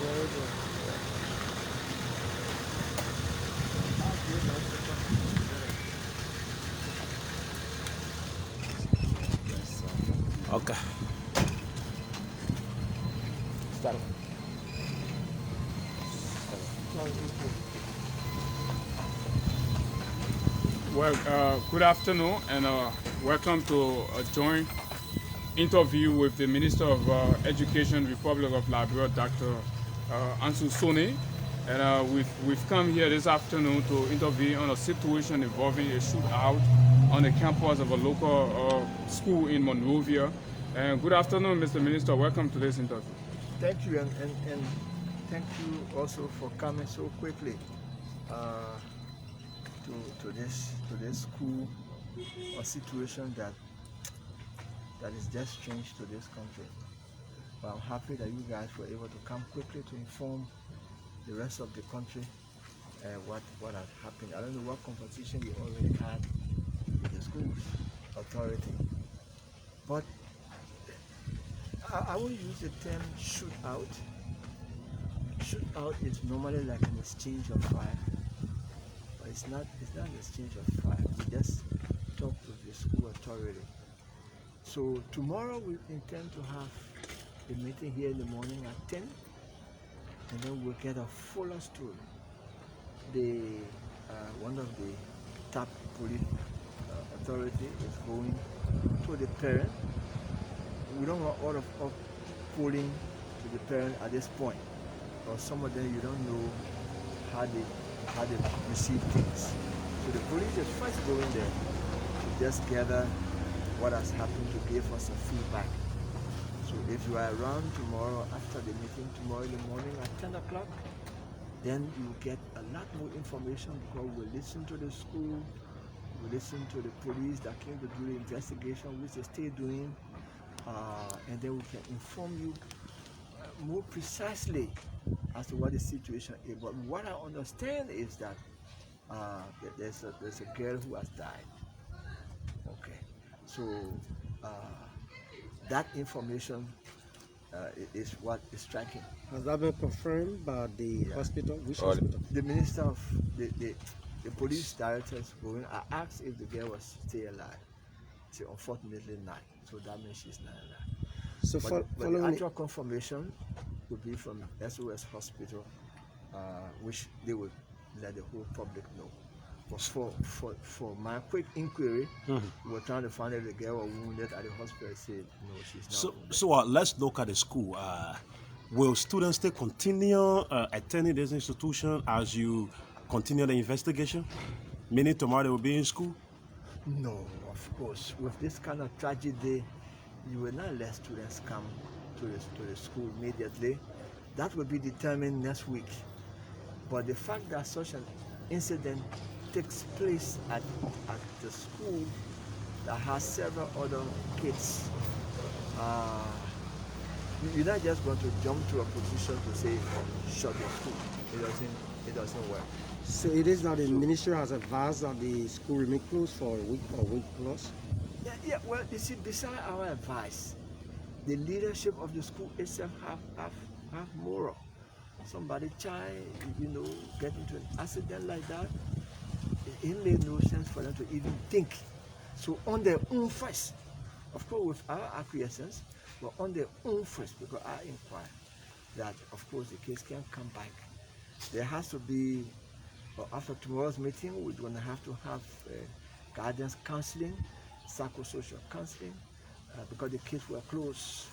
Very good. Okay. Start. Well, good afternoon and welcome to a joint interview with the Minister of Education, Republic of Liberia, Dr. Ansu Sone. And we've come here this afternoon to intervene on a situation involving a shootout on the campus of a local school in Monrovia. And good afternoon, Mr. Minister. Welcome to this interview. Thank you, and thank you also for coming so quickly to this school, a situation that is just strange to this country. But I'm happy that you guys were able to come quickly to inform the rest of the country what has happened. I don't know what conversation you already had with the school authority, but I will use the term shootout. Shootout is normally like an exchange of fire, but it's not an exchange of fire. We just talk to the school authority. So tomorrow we intend to have a meeting here in the morning at 10, and then we'll get a fuller story. The one of the top police authority is going to the parent. We don't want all of us pulling to the parent at this point, or some of them you don't know how they receive things. So the police is first going there to just gather what has happened to give us a feedback. So if you are around tomorrow after the meeting tomorrow in the morning at 10 o'clock, then you will get a lot more information because we'll listen to the school, we'll listen to the police that came to do the investigation, which they still doing, and then we can inform you more precisely as to what the situation is. But what I understand is that there's a girl who has died. Okay, so that information is what is striking. Has that been confirmed by the hospital? Which hospital? The minister of the police director is going. I asked if the girl was still alive. She said, unfortunately not. So that means she's not alive. So but the actual confirmation would be from SOS Hospital, which they would let the whole public know. But for my quick inquiry, we were trying to find if the girl was wounded at the hospital. I said, no, she's not wounded. So let's look at the school. Will students still continue attending this institution as you continue the investigation? Meaning tomorrow they will be in school? No, of course. With this kind of tragedy, you will not let students come to the school immediately. That will be determined next week. But the fact that such an incident takes place at the school that has several other kids, you're not just going to jump to a position to say, shut the school. It doesn't work. So it is that the ministry has advised that the school remain closed for a week or week plus? Yeah, well, you see, beside our advice, the leadership of the school itself have moral. Somebody child, get into an accident like that, it made no sense for them to even think. So on their own first, of course with our acquiescence, but on their own first, because I inquire that of course the case can come back. There has to be, after tomorrow's meeting, we're going to have guidance counseling, psychosocial counseling, because the kids were close.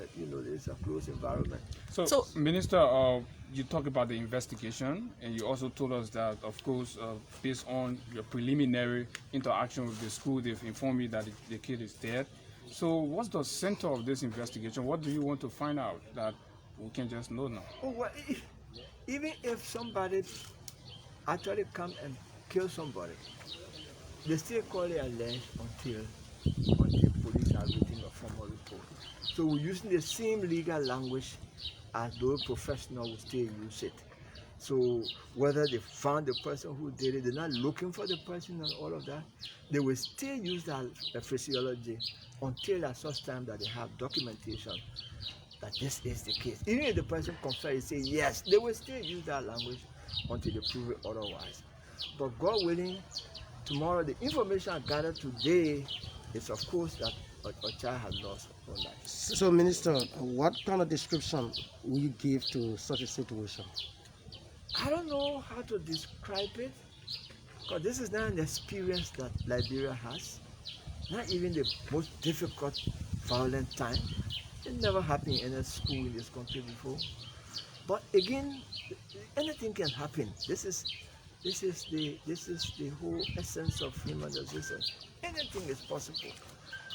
It's a close environment. So Minister, you talk about the investigation, and you also told us that, of course, based on your preliminary interaction with the school, they've informed you that the kid is dead. So what's the center of this investigation? What do you want to find out that we can just know now? Oh, well, even if somebody actually come and kill somebody, they still call it alleged until police are written a formal report. So we're using the same legal language as those professionals will still use it. So whether they found the person who did it, they're not looking for the person and all of that, they will still use that phraseology until at such time that they have documentation that this is the case. Even if the person confesses, say yes, they will still use that language until they prove it otherwise. But God willing, tomorrow the information I gathered today is of course that a child has lost her life. So, Minister, what kind of description will you give to such a situation? I don't know how to describe it, because this is not an experience that Liberia has. Not even the most difficult, violent time. It never happened in a school in this country before. But again, anything can happen. This is the whole essence of human existence. Anything is possible.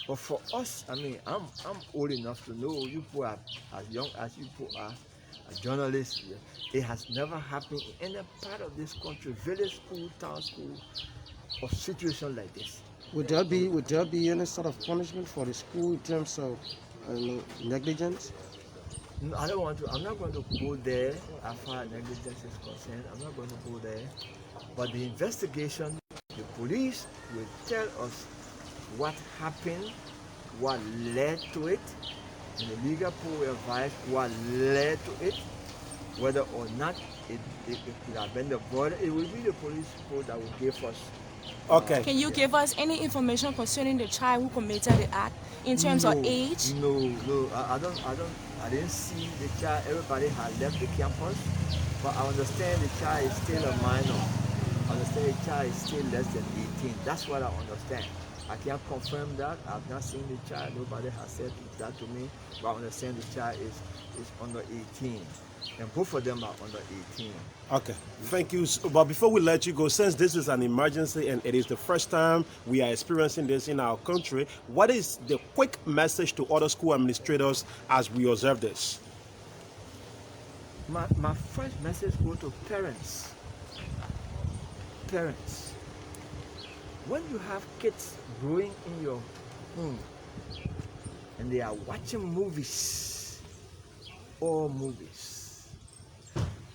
But for us, I mean, I'm old enough to know you people are as young as you people are, a journalist. It has never happened in any part of this country, village school, town school, or situation like this. Would there be any sort of punishment for the school in terms of negligence? No, I don't want to. I'm not going to go there as far as negligence is concerned. I'm not going to go there. But the investigation, the police will tell us what happened, what led to it, and the legal pool will advise what led to it, whether or not it could have been the border. It will be the police people that will give us. Okay. Can you give us any information concerning the child who committed the act in terms of age? No, I didn't see the child. Everybody had left the campus, but I understand the child is still a minor. I understand the child is still less than 18. That's what I understand. I can't confirm that. I've not seen the child. Nobody has said that to me. But I understand the child is under 18. And both of them are under 18. Okay, thank you. But before we let you go, since this is an emergency and it is the first time we are experiencing this in our country, what is the quick message to other school administrators as we observe this? My first message goes to parents. Parents, when you have kids growing in your home and they are watching movies,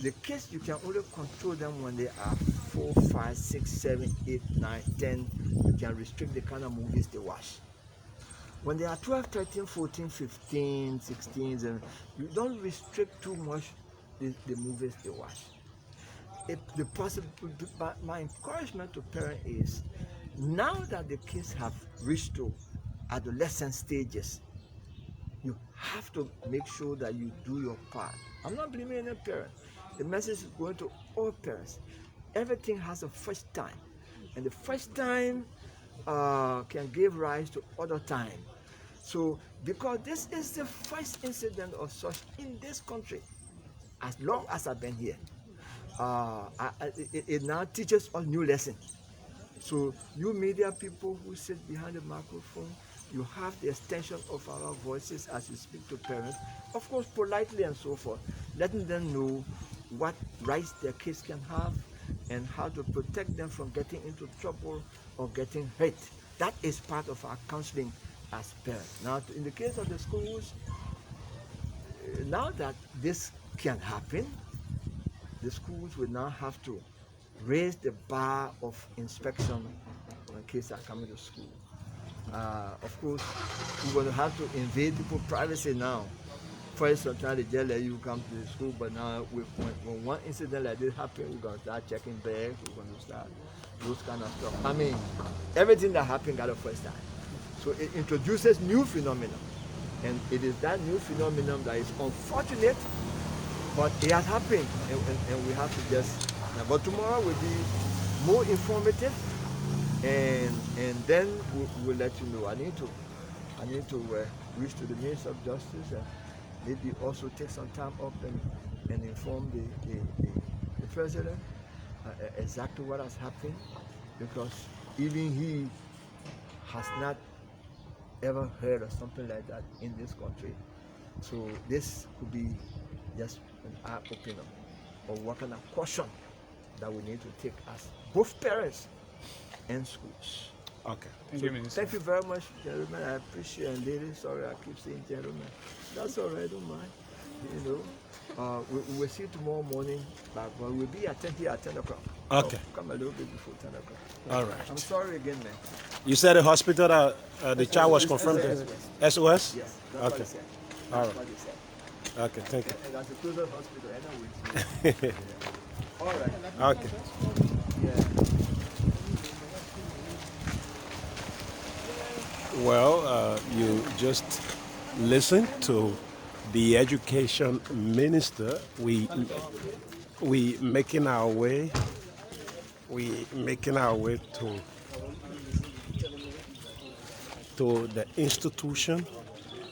the kids, you can only control them when they are 4, 5, 6, 7, 8, 9, 10. You can restrict the kind of movies they watch. When they are 12, 13, 14, 15, 16, and you don't restrict too much the movies they watch. My encouragement to parents is, now that the kids have reached to adolescent stages, you have to make sure that you do your part. I'm not blaming any parent. The message is going to all parents. Everything has a first time, and the first time can give rise to other time. So, because this is the first incident of such in this country, as long as I've been here, it now teaches us new lessons. So, you media people who sit behind the microphone, you have the extension of our voices as you speak to parents, of course, politely and so forth, letting them know what rights their kids can have and how to protect them from getting into trouble or getting hurt. That is part of our counseling as parents. Now, in the case of the schools, now that this can happen, the schools will now have to raise the bar of inspection when kids are coming to school. Of course, we're going to have to invade people's privacy now. First, sometimes they just let you come to the school, but now when one incident like this happens, we're going to start checking bags, we're going to start those kind of stuff. I mean, everything that happened got a first time. So it introduces new phenomena. And it is that new phenomenon that is unfortunate, but it has happened, and we have to just, but tomorrow will be more informative, and then we'll let you know. I need to reach to the Minister of Justice and maybe also take some time up and inform the President exactly what has happened, because even he has not ever heard of something like that in this country. So this could be just an eye-opener of what kind of caution that we need to take as both parents and schools. Okay. Thank you, Minister. Thank you very much, gentlemen. I appreciate it. And ladies, sorry, I keep saying gentlemen. That's all right, don't mind. You know, we will see you tomorrow morning, but we'll be here at 10 o'clock. Okay. So come a little bit before 10 o'clock. All right. I'm sorry again, man. You said the hospital that the child was confirmed? SOS. SOS? Yes, that's what Okay. he said. All That's right. what he said. Okay, thank you. And that's the closest hospital anyway. All right. Okay. Yeah. Well, you just listen to the education minister. We making our way. We making our way to the institution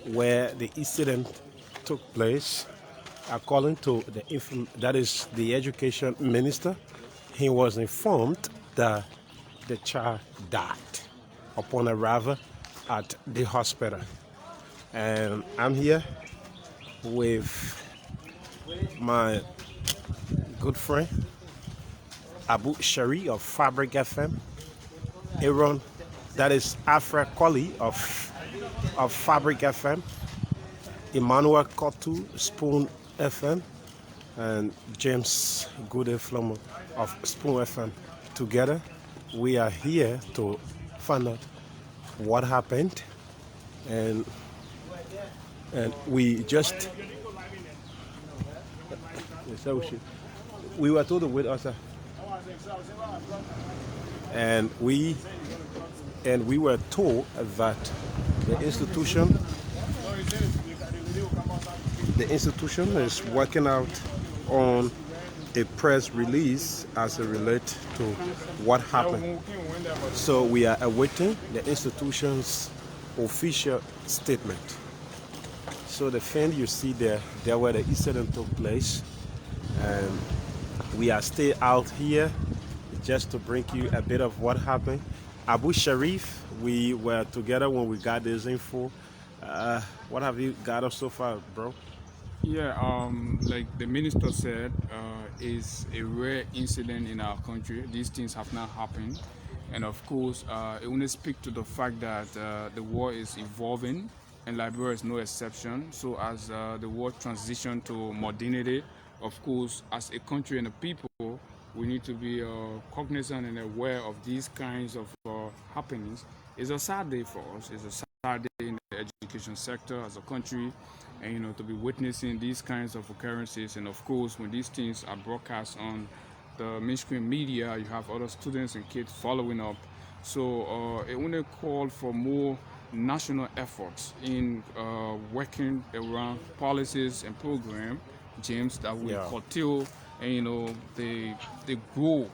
where the incident took place. According to that is the education minister, he was informed that the child died upon arrival at the hospital. And I'm here with my good friend Abu Shari of Fabric FM, Aaron, that is Afra Colley of Fabric FM, Emmanuel Kotu, Spoon FM, and James Goode Flomo of Spoon FM. Together, we are here to find out what happened, and we just we were told to wait us, and we were told that the institution is working out on a press release as it relates to what happened. So we are awaiting the institution's official statement. So the fan you see there where the incident took place, and we are still out here just to bring you a bit of what happened. Abu Sharif, we were together when we got this info. What have you got us so far, bro? Yeah, like the minister said, is a rare incident in our country. These things have not happened. And of course, it only speaks to the fact that the war is evolving, and Liberia is no exception. So as the war transitions to modernity, of course, as a country and a people, we need to be cognizant and aware of these kinds of happenings. It's a sad day for us. It's a sad day in the education sector as a country, and to be witnessing these kinds of occurrences. And of course, when these things are broadcast on the mainstream media, you have other students and kids following up. So it only called for more national efforts in working around policies and programs, James, that will curtail and the growth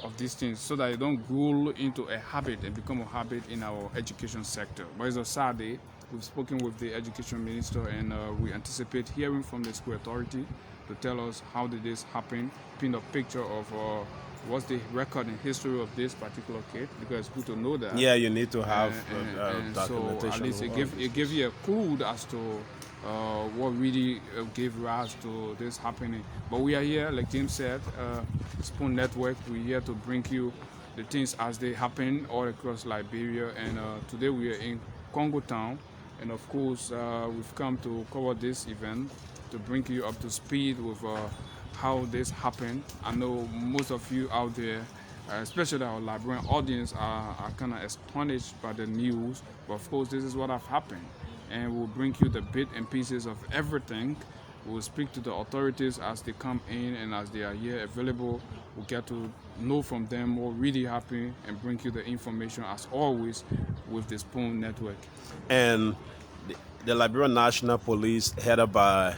of these things, so that they don't grow into a habit and become a habit in our education sector. But it's a sad day. We've spoken with the education minister, and we anticipate hearing from the school authority to tell us how did this happen, paint a picture of what's the record and history of this particular kid, because it's good to know that. Yeah, you need to have So documentation. at least it gives you a clue as to what really gave rise to this happening. But we are here, like James said, Spoon Network. We're here to bring you the things as they happen all across Liberia. And today we are in Congo Town. And of course, we've come to cover this event to bring you up to speed with how this happened. I know most of you out there, especially our Liberian audience, are kind of astonished by the news. But of course, this is what have happened. And we'll bring you the bits and pieces of everything. We'll speak to the authorities as they come in, and as they are here available, we'll get to know from them what really happened and bring you the information as always with the Spoon Network. And the Liberian National Police, headed by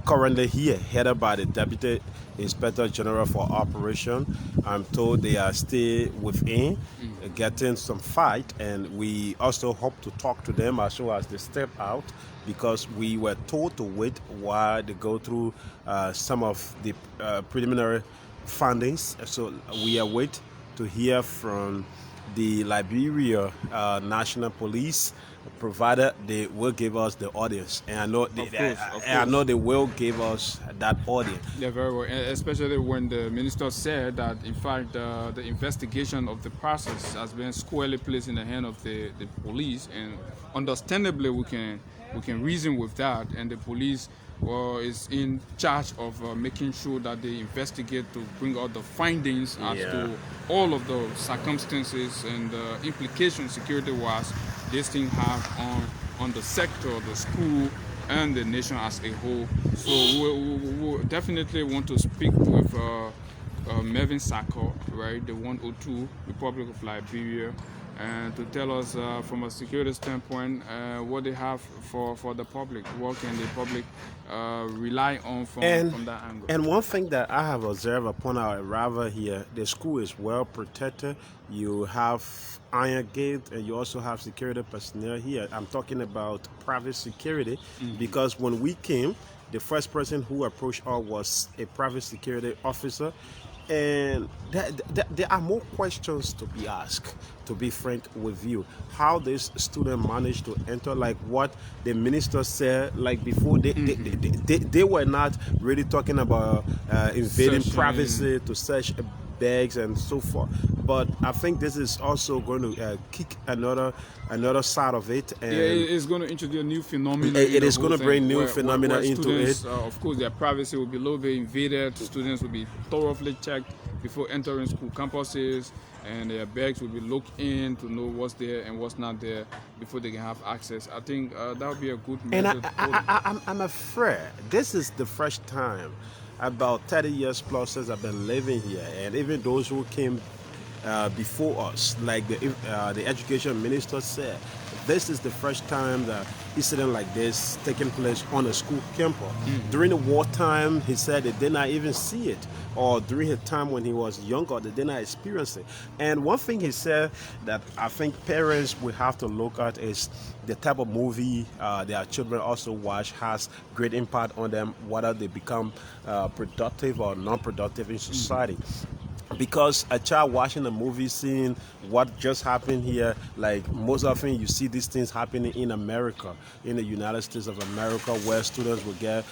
currently here, headed by the Deputy Inspector General for Operation. I'm told they are still within, getting some fight, and we also hope to talk to them as soon as they step out, because we were told to wait while they go through some of the preliminary findings. So we await to hear from the Liberia National Police, provided they will give us the audience, and I know they will give us that audience. Yeah, very well, especially when the minister said that in fact the investigation of the process has been squarely placed in the hand of the police, and understandably we can reason with that, and the police is in charge of making sure that they investigate to bring out the findings as to all of the circumstances and the implications security-wise this thing have on the sector, the school, and the nation as a whole. So we definitely want to speak with Mervyn Sako, right, the 102 Republic of Liberia, and to tell us from a security standpoint what they have for the public. What can the public rely on from that angle? And one thing that I have observed upon our arrival here, the school is well protected. You have iron gate, and you also have security personnel here. I'm talking about private security, because when we came, the first person who approached us was a private security officer. And there are more questions to be asked, to be frank with you. How this student managed to enter, like what the minister said, like before, they were not really talking about invading privacy to search bags and so forth. But I think this is also going to kick another side of it. And it's going to introduce a new phenomenon. It is going to bring new phenomena into students, it. Of course, their privacy will be a little bit invaded. Students will be thoroughly checked before entering school campuses, and their bags will be looked in to know what's there and what's not there before they can have access. I think that would be a good method. And I'm afraid this is the first time, about 30 years plus since I've been living here, and even those who came before us, like the education minister said, this is the first time that incident like this taking place on a school campus. During the wartime, he said they did not even see it, or during a time when he was younger, they did not experience it. And one thing he said that I think parents will have to look at is the type of movie their children also watch has great impact on them, whether they become productive or non-productive in society. Because a child watching a movie, seeing what just happened here, like most often you see these things happening in America, in the United States of America, where students will get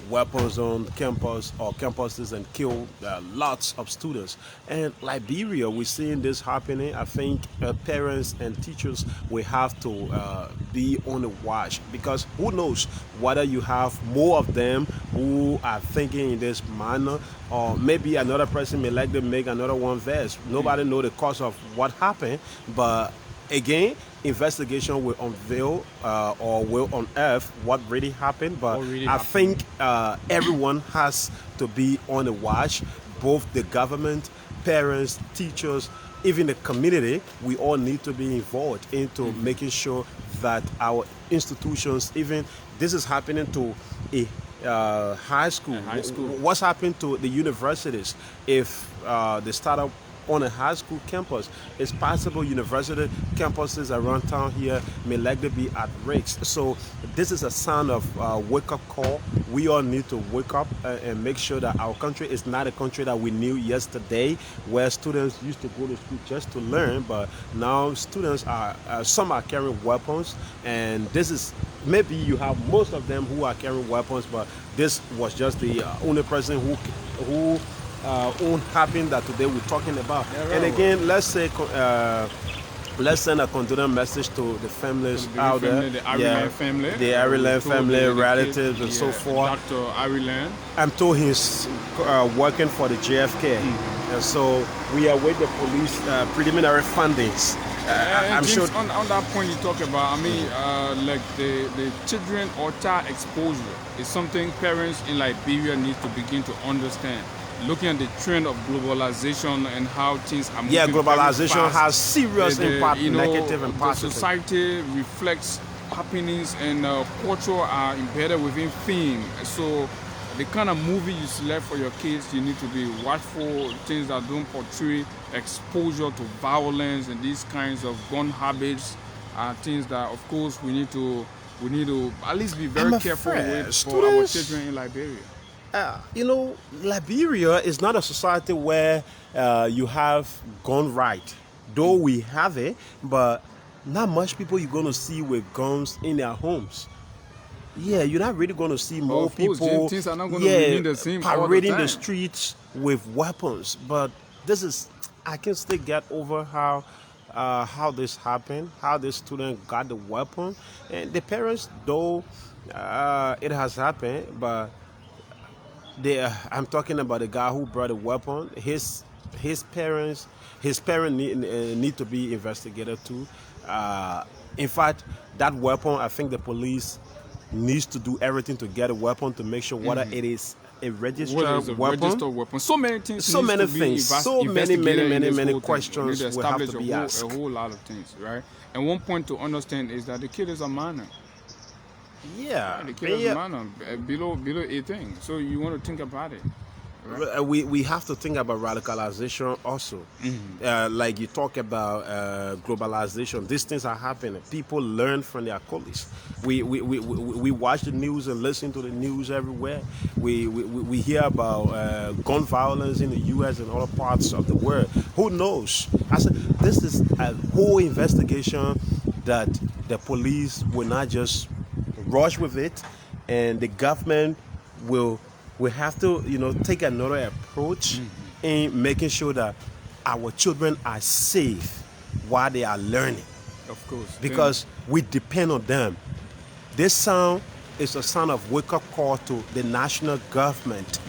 weapons on campus or campuses and kill lots of students. And Liberia, we're seeing this happening. I think parents and teachers will have to be on the watch, because who knows whether you have more of them who are thinking in this manner, or maybe another person may like to make another one verse. Nobody know the cause of what happened, but again, investigation will unveil or will unearth what really happened. But I think everyone has to be on the watch, both the government, parents, teachers, even the community. We all need to be involved into making sure that our institutions, even this is happening to a high school. What's happened to the universities? If they start up on a high school campus, it's possible university campuses around town here may likely be at risk. So this is a sign of wake-up call. We all need to wake up and make sure that our country is not a country that we knew yesterday, where students used to go to school just to learn, but now students are some are carrying weapons, and this is maybe you have most of them who are carrying weapons, but this was just the only person who happened that today we're talking about. And again, let's say let's send a condolence message to the families out there. The Ariland family. The Ariland family, relatives, and so forth. Dr. Ariland. I'm told he's working for the JFK. And so we await the police preliminary findings. I'm James, sure. On that point you talk about, I mean, like the children or child exposure is something parents in Liberia need to begin to understand. Looking at the trend of globalization and how things are moving. Yeah, globalization very fast. has serious impact, negative and the positive. Society reflects happenings, and culture are embedded within film. So the kind of movie you select for your kids, you need to be watchful. Things that don't portray exposure to violence and these kinds of gun habits are things that, of course, we need to at least be very careful with for our children in Liberia. Liberia is not a society where you have gun right. Though we have it, but not much people you're going to see with guns in their homes. Yeah, you're not really going to see more people things are not going to remain the same parading the streets with weapons. But this is, I can still get over how this happened, how this student got the weapon. And the parents, though it has happened, but I'm talking about the guy who brought a weapon. His parents need to be investigated too. In fact, that weapon, I think the police needs to do everything to get a weapon to make sure whether it is a registered What is a weapon. registered weapon? So many things. So needs many to be things. So investigated in this many whole thing. questions We need to will have establish to be asked. a whole lot of things, right? And one point to understand is that the kid is a minor. Yeah. The kid is a minor, below 18. So you want to think about it. Right? We have to think about radicalization also. Like you talk about globalization. These things are happening. People learn from their colleagues. We watch the news and listen to the news everywhere. We hear about gun violence in the U.S. and other parts of the world. Who knows? I said this is a whole investigation that the police will not just rush with it, and the government will have to, take another approach in making sure that our children are safe while they are learning. Of course. Because we depend on them. This sound is a sound of wake-up call to the national government.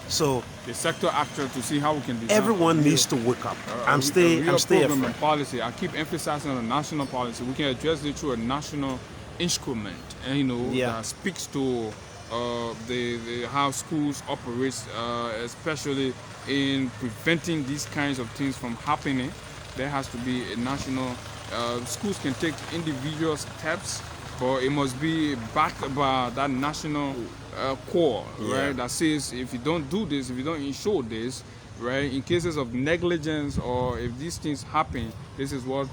So the sector actor to see how we can be. Everyone needs to wake up. I'm still program policy. I keep emphasizing on a national policy. We can address it through a national instrument, and that speaks to the how schools operate, especially in preventing these kinds of things from happening. There has to be a national. Schools can take individual steps, but it must be backed by that national core, right? That says if you don't do this, if you don't ensure this, right, in cases of negligence or if these things happen, this is what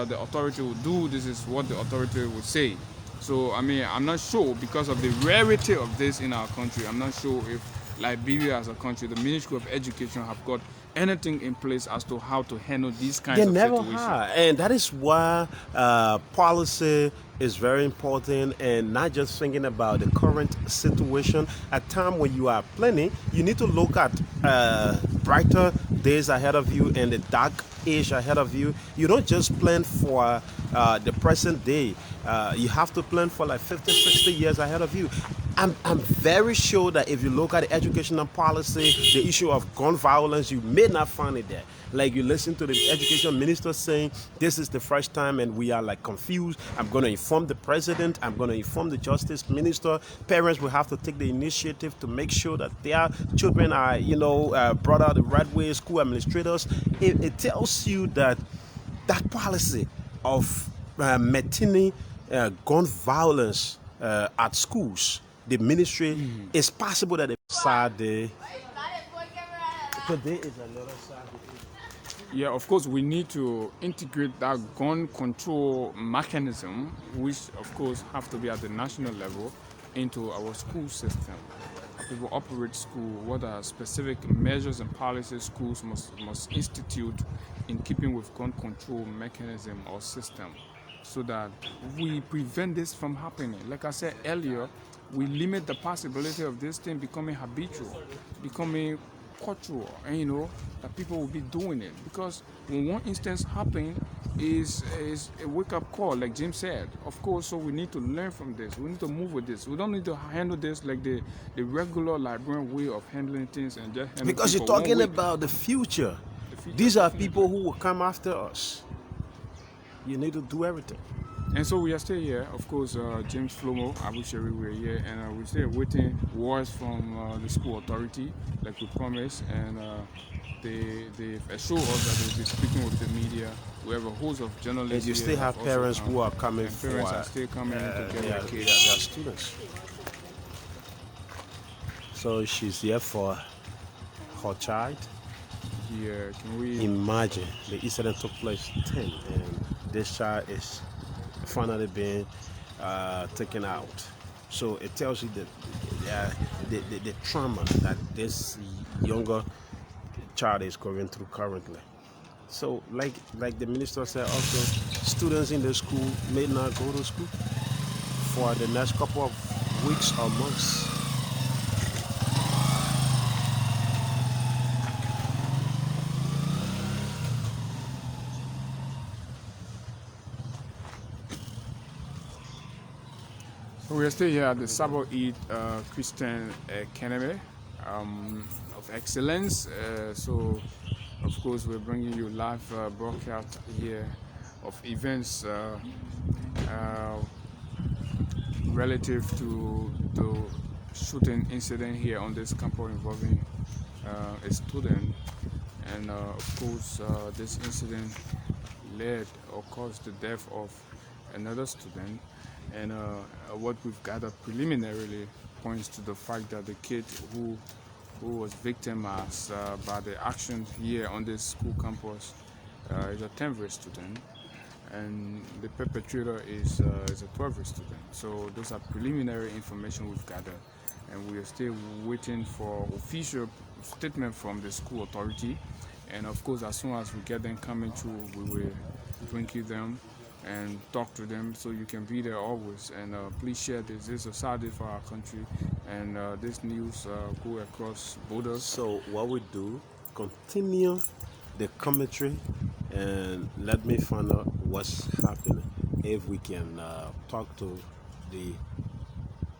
the authority will do. This is what the authority will say. So, I mean, I'm not sure because of the rarity of this in our country. I'm not sure if Liberia as a country, the Ministry of Education have got anything in place as to how to handle these kinds of situations. They never have. And that is why policy is very important, and not just thinking about the current situation. At time when you are planning, you need to look at brighter days ahead of you and the dark age ahead of you. You don't just plan for the present day. You have to plan for like 50, 60 years ahead of you. I'm very sure that if you look at the educational policy, the issue of gun violence, you may not find it there. Like you listen to the education minister saying, this is the first time and we are like confused. I'm going to inform the president. I'm going to inform the justice minister. Parents will have to take the initiative to make sure that their children are, brought out the right way. School administrators. It tells you that that policy of maintaining gun violence at schools, the ministry, is possible that it's sad day. Today is another sad day. Yeah, of course, we need to integrate that gun control mechanism, which, of course, have to be at the national level, into our school system. People operate school, what are specific measures and policies schools must institute in keeping with gun control mechanism or system, so that we prevent this from happening. Like I said earlier, we limit the possibility of this thing becoming habitual, becoming cultural, and that people will be doing it. Because when one instance happens, is a wake-up call, like Jim said. Of course, so we need to learn from this. We need to move with this. We don't need to handle this like the regular Liberian way of handling things and just handle. Because you're talking about the future. These are people who will come after us. You need to do everything. And so we are still here, of course, James Flomo, Abushiri, we're here, and we're still waiting words from the school authority, like we promised, and they've assured us that they'll be speaking with the media. We have a host of journalists. And you still have parents who are coming for parents are still coming in to get their kids. Their students. So she's here for her child. Yeah, can we imagine the incident took place 10 and this child is finally being taken out. So it tells you that the trauma that this younger child is going through currently. So like the minister said, also students in the school may not go to school for the next couple of weeks or months. We are still here at the Sabo Eid Christian Academy of Excellence. So, of course, we're bringing you live broadcast here of events relative to the shooting incident here on this campus involving a student, and of course this incident led or caused the death of another student, and what we've gathered preliminarily points to the fact that the kid who was victimized by the actions here on this school campus is a 10th grade student, and the perpetrator is a 12th grade student. So those are preliminary information we've gathered, and we are still waiting for official statement from the school authority. And of course, as soon as we get them coming through, we will bring you them and talk to them, so you can be there always. And please share this. This is a sad day for our country, and this news go across borders. So what we do, continue the commentary and let me find out what's happening. If we can talk to the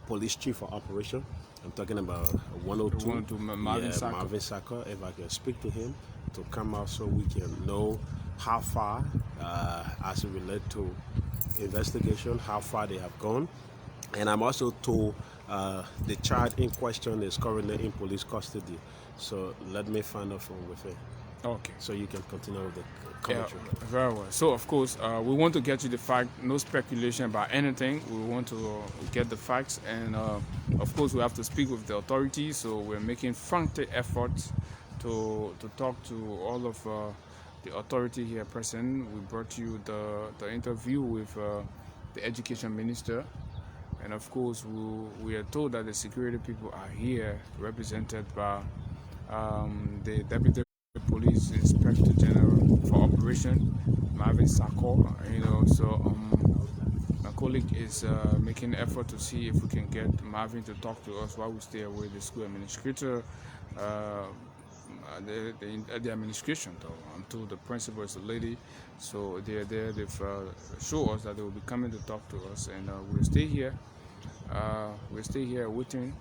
police chief for operation, I'm talking about 102, Marvin Saka. If I can speak to him to come out so we can know how far, as it relates to investigation, how far they have gone. And I'm also told the child in question is currently in police custody. So let me find out from within. Okay. So you can continue with the commentary. Yeah, very well. So of course, we want to get you the fact, no speculation about anything. We want to get the facts, and of course, we have to speak with the authorities. So we're making frantic efforts to talk to all of the authority here present. We brought you the interview with the education minister, and of course, we are told that the security people are here, represented by the deputy police inspector general for operation, Marvin Sako. So my colleague is making an effort to see if we can get Marvin to talk to us while we stay away. The school administrator, the administration, though I'm told the principal is a lady, so they're there. They've shown us that they will be coming to talk to us, and we'll stay here. We'll stay here waiting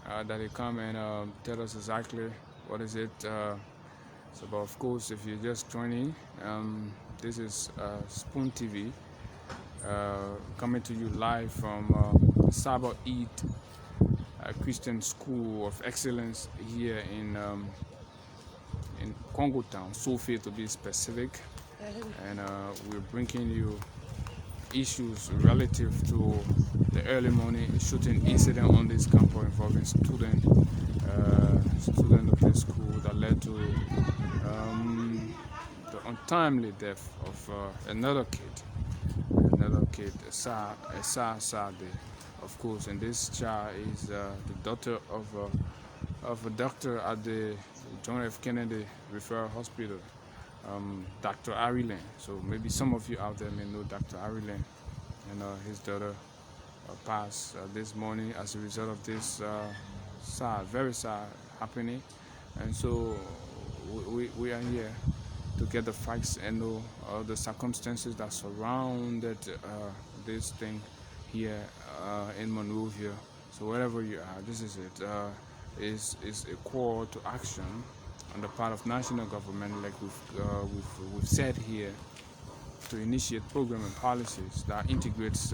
that they come and tell us exactly what is it. So, but of course, if you're just joining, this is Spoon TV coming to you live from Sabbath Eid Christian School of Excellence here in Congo Town, Sophie to be specific, and we're bringing you issues relative to the early morning shooting incident on this campus involving student of this school that led to the untimely death of another kid, a sad day, of course. And this child is the daughter of a doctor at the John F. Kennedy Referral Hospital, Dr. Ari Lane. So maybe some of you out there may know Dr. Ari Lane, and his daughter passed this morning as a result of this very sad happening. And so we are here to get the facts and know the circumstances that surrounded this thing here in Monrovia. So wherever you are, this is it. Is a call to action on the part of national government, like we've said here, to initiate program and policies that integrates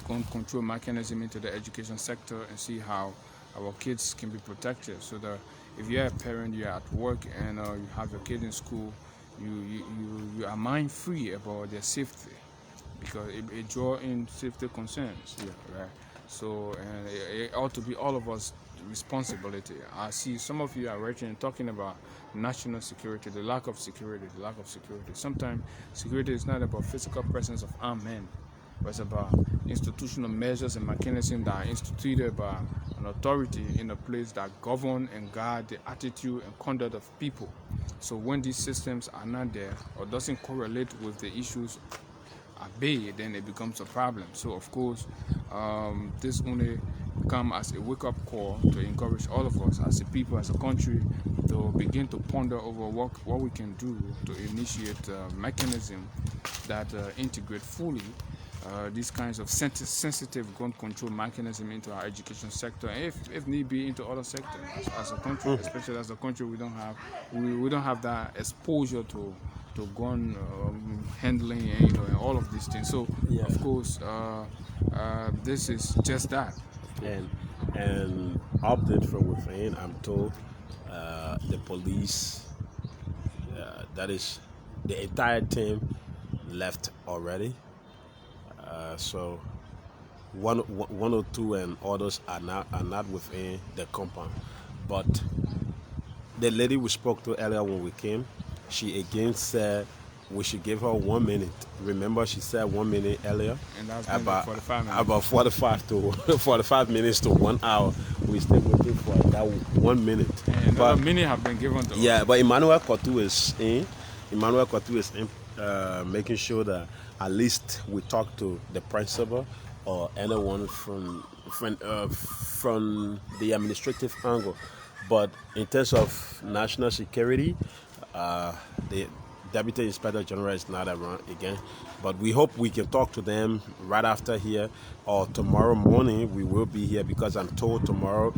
gun control mechanism into the education sector and see how our kids can be protected. So that if you're a parent, you're at work, and you have your kid in school, you are mind free about their safety, because it draw in safety concerns. Yeah, right. So, and it ought to be all of us responsibility. I see some of you are writing and talking about national security, the lack of security. Sometimes security is not about physical presence of armed men, but it's about institutional measures and mechanisms that are instituted by an authority in a place that govern and guard the attitude and conduct of people. So when these systems are not there or doesn't correlate with the issues at bay, then it becomes a problem. So of course, this only come as a wake-up call to encourage all of us as a people, as a country, to begin to ponder over what we can do to initiate a mechanism that integrate fully these kinds of sensitive gun control mechanism into our education sector, and if need be into other sectors as a country, especially as a country we don't have that exposure to to gun handling, and, and all of these things. So Yeah. of course, this is just that. And update from within, I'm told the police, that is the entire team, left already. So 102 and others are not within the compound. But the lady we spoke to earlier when we came, she again said we should give her 1 minute. Remember, she said 1 minute earlier. And that's been About 45 minutes. About 45 minutes to 1 hour. We still waiting for that 1 minute. And another minute have been given to us. Yeah, but Emmanuel Kotu is in. Making sure that at least we talk to the principal or anyone from the administrative angle. But in terms of national security, the Deputy Inspector General is not around again. But we hope we can talk to them right after here, or tomorrow morning we will be here, because I'm told tomorrow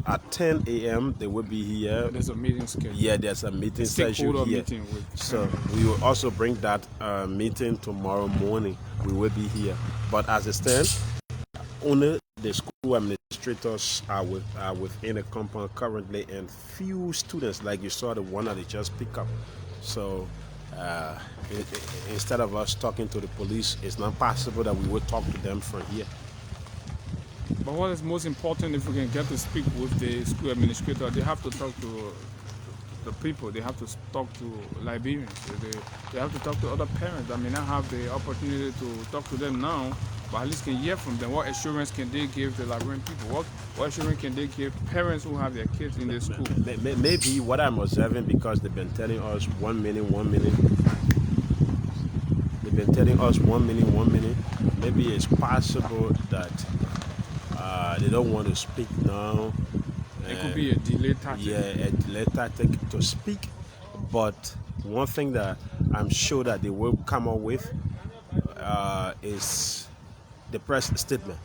at 10 a.m. they will be here. There's a meeting scheduled. Yeah, there's a meeting scheduled Stakeholder here. meeting with So we will also bring that meeting tomorrow morning. We will be here. But as it stands, only the school administrators are within the compound currently, and few students, like you saw the one that they just picked up. So instead of us talking to the police, it's not possible that we would talk to them from here. But what is most important, if we can get to speak with the school administrator, they have to talk to the people. They have to talk to Liberians. They have to talk to other parents that may not have the opportunity to talk to them now, but at least can hear from them. What assurance can they give the Liberian people? What assurance can they give parents who have their kids in the school? Maybe what I'm observing, because they've been telling us 1 minute. They've been telling us 1 minute. Maybe it's possible that they don't want to speak now. It could be a delay tactic. Yeah, a delay tactic to speak. But one thing that I'm sure that they will come up with is the press statement,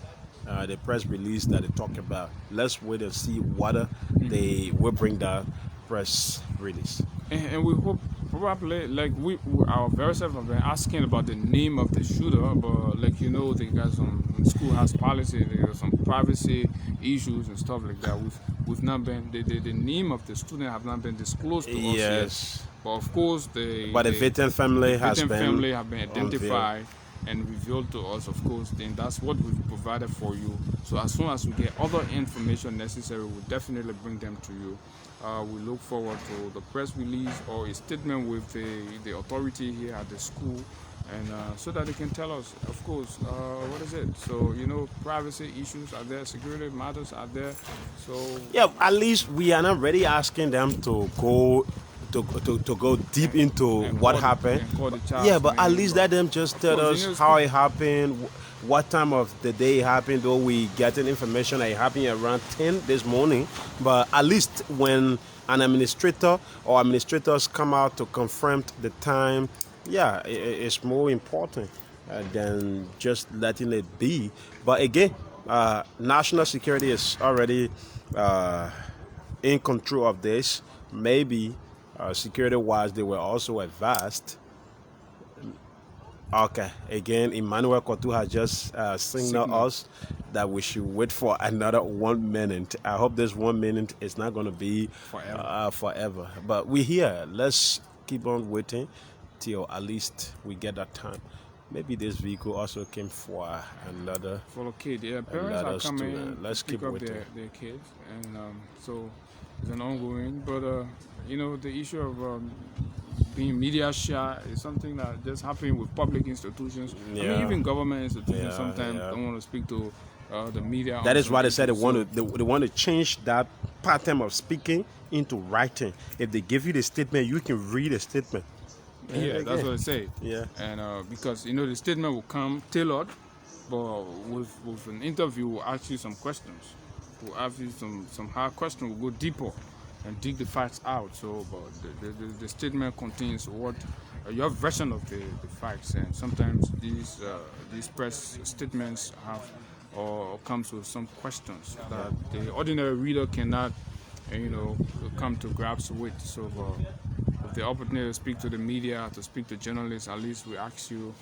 the press release that they talk about. Let's wait and see whether they will bring that press release. And we hope, probably, like we our very self have been asking about the name of the shooter, but like they got some school has policy, they got some privacy issues and stuff like that. We've not been the name of the student have not been disclosed to us yet. But of course the victim family have been identified and revealed to us, of course. Then that's what we've provided for you. So as soon as we get other information necessary, we'll definitely bring them to you. We look forward to the press release or a statement with the authority here at the school, and so that they can tell us, of course, what is it. So privacy issues are there, security matters are there. So yeah, at least we are not really asking them to go deep into what happened. Yeah, but at least let them just tell us how it happened, what time of the day it happened. Though we getting information that it happened around 10 this morning, but at least when an administrator or administrators come out to confirm the time, yeah, it's more important than just letting it be. But again, national security is already in control of this. Maybe security-wise, they were also advised. Okay, again, Emmanuel Kotu has just signaled us that we should wait for another 1 minute. I hope this 1 minute is not going to be forever. But we're here. Let's keep on waiting till at least we get that time. Maybe this vehicle also came for another. For a kid, yeah. Parents are coming. Student. Let's keep up waiting. their kids, and so it's an ongoing. But the issue of being media shy is something that just happening with public institutions. Yeah. I mean, even government institutions Yeah, sometimes yeah. don't want to speak to the media. That is why they said they So- want to change that pattern of speaking into writing. If they give you the statement, you can read the statement. Yeah, that's what I say. Yeah. And because the statement will come tailored, but with an interview, we'll ask you some questions. We'll ask you some hard questions. We'll go deeper and dig the facts out. So, but the statement contains what your version of the facts, and sometimes these press statements have or comes with some questions that the ordinary reader cannot, come to grasp with. So. have the opportunity to speak to the media, to speak to journalists, at least we ask you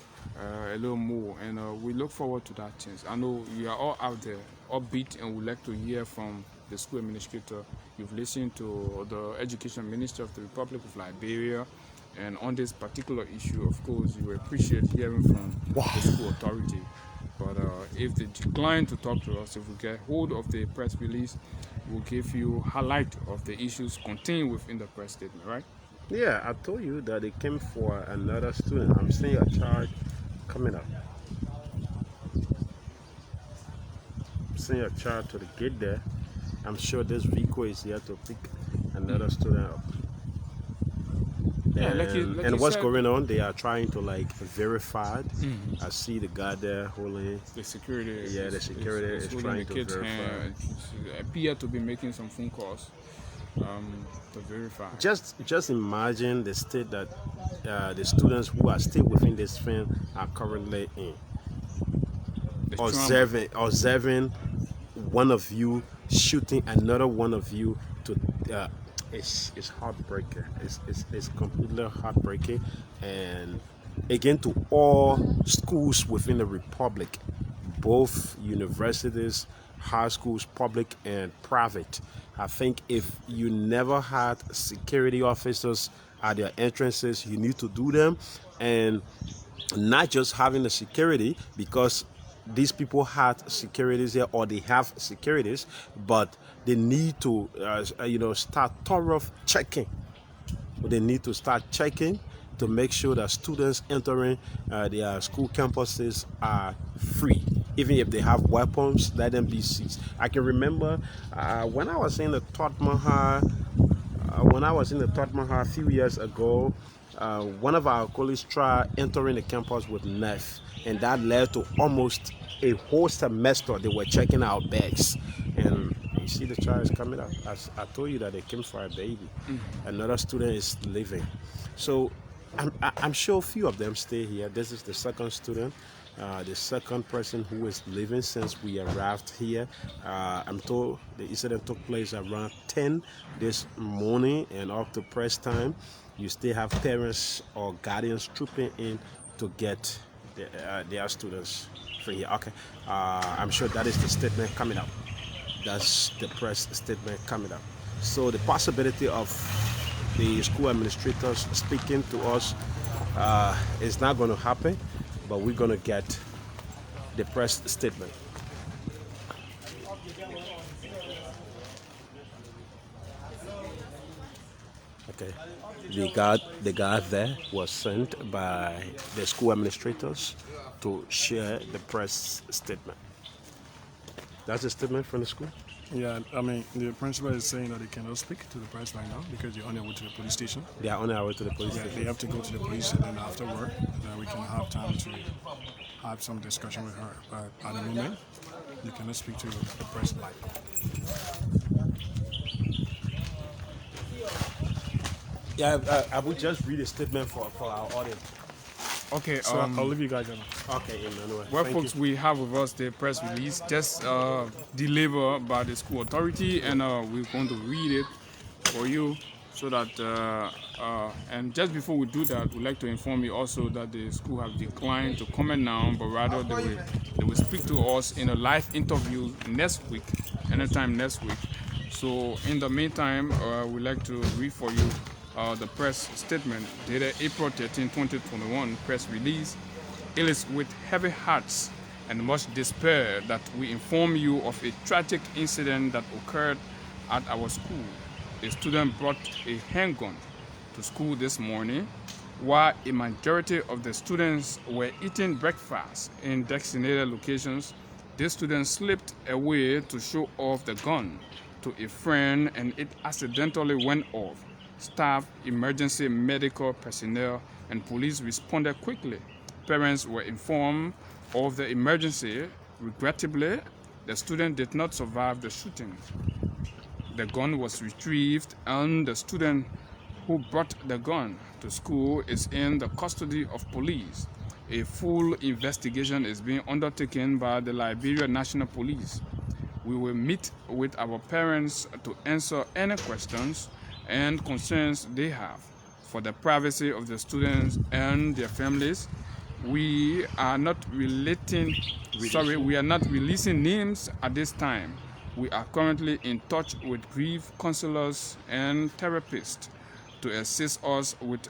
a little more, and we look forward to that chance. I know you are all out there, upbeat, and would like to hear from the school administrator. You've listened to the Education Minister of the Republic of Liberia, and on this particular issue, of course, you appreciate hearing from the school authority. But if they decline to talk to us, if we get hold of the press release, we'll give you highlight of the issues contained within the press statement, right? Yeah, I told you that they came for another student. I'm seeing a child coming up. I'm seeing a child to the gate there. I'm sure this vehicle is here to pick another student up. Yeah, And, like you what's said, going on? They are trying to verify it. I see the guy there holding. the security. Yeah, the security is holding trying the to kid's verify. hand. It appear to be making some phone calls to verify. Just imagine the state that the students who are still within this film are currently in. The trauma. Observing one of you shooting another one of you to it's heartbreaking. It's completely heartbreaking. And again, to all schools within the republic, both universities, high schools, public and private, I think if you never had security officers at their entrances, you need to do them. And not just having the security, because these people had securities here, or they have securities, but they need to start thorough checking. They need to start checking to make sure that students entering their school campuses are free. Even if they have weapons, let them be seized. I can remember when I was in the Tot Mahal a few years ago, one of our colleagues tried entering the campus with knife, and that led to almost a whole semester they were checking our bags. And you see the child is coming up. As I told you that they came for a baby. Another student is leaving. So I'm sure a few of them stay here. This is the second student. The second person who is leaving since we arrived here. I'm told the incident took place around 10 this morning, and up to press time, you still have parents or guardians trooping in to get their students free here. Okay, I'm sure that is the statement coming up. That's the press statement coming up. So the possibility of the school administrators speaking to us is not going to happen, but we're going to get the press statement. Okay, the guard there was sent by the school administrators to share the press statement. That's a statement from the school? Yeah, I mean, the principal is saying that they cannot speak to the press right now because they're on their way to the police station. They are on their way to the police Yeah, station. they have to go to the police, and then afterward, then we can have time to have some discussion with her. But at the moment, they cannot speak to the press live. Yeah, I would just read a statement for our audience. Okay, So I'll leave you guys alone. Okay, Emmanuel. well, Thank folks, you. we have with us the press release just delivered by the school authority, and we're going to read it for you so that, and just before we do that, we'd like to inform you also that the school have declined to comment now, but rather they will speak to us in a live interview next week, anytime next week. So in the meantime, we'd like to read for you the press statement dated April 13, 2021, press release. It is with heavy hearts and much despair that we inform you of a tragic incident that occurred at our school. A student brought a handgun to school this morning. While a majority of the students were eating breakfast in designated locations, this student slipped away to show off the gun to a friend, and it accidentally went off. Staff, emergency medical personnel, and police responded quickly. Parents were informed of the emergency. Regrettably, the student did not survive the shooting. The gun was retrieved, and the student who brought the gun to school is in the custody of police. A full investigation is being undertaken by the Liberia National Police. We will meet with our parents to answer any questions and concerns they have. for the privacy of the students and their families. We are not releasing names at this time. We are currently in touch with grief counselors and therapists to assist us with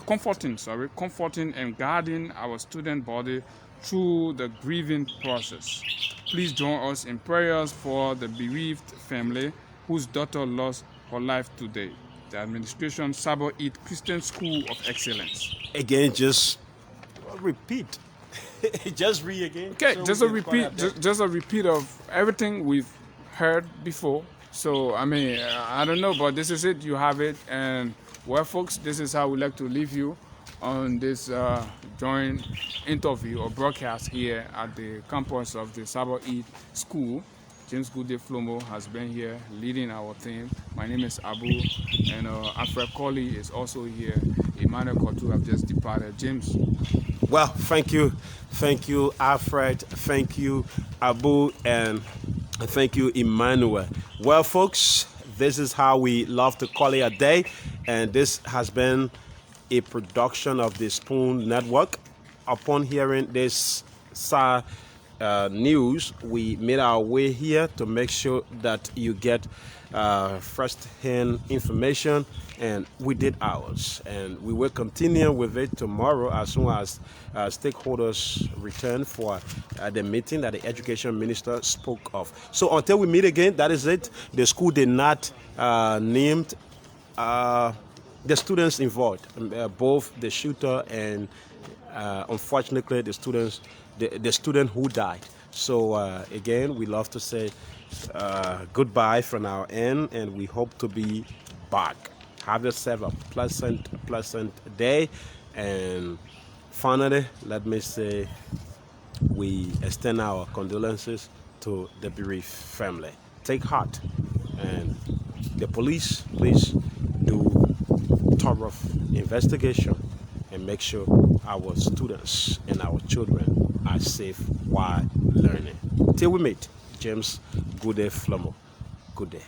comforting and guiding our student body through the grieving process. Please join us in prayers for the bereaved family whose daughter lost her life today. The administration Sabo Eid Christian School of Excellence. Again, just repeat. Just read again. Okay, so just a repeat of everything we've heard before. So I mean, I don't know, but this is it. You have it, and well, folks, this is how we like to leave you on this joint interview or broadcast here at the campus of the Sabo Eid School. James Goode Flomo has been here leading our team. My name is Abu, and Alfred Colley is also here. Emmanuel Kotu have just departed. James. Well, thank you, Alfred. Thank you, Abu, and thank you, Emmanuel. Well, folks, this is how we love to call it a day, and this has been a production of the Spoon Network. Upon hearing this news, we made our way here to make sure that you get first-hand information, and we did ours, and we will continue with it tomorrow as soon as stakeholders return for the meeting that the education minister spoke of. So until we meet again, that is it. The school did not name the students involved, both the shooter and unfortunately the student who died. So again, we love to say goodbye from our end, and we hope to be back. Have yourself a pleasant day. And finally, let me say we extend our condolences to the bereaved family. Take heart, and the police, please do thorough investigation and make sure our students and our children are safe while learning. Till we meet, James Goode Flomo. Good day.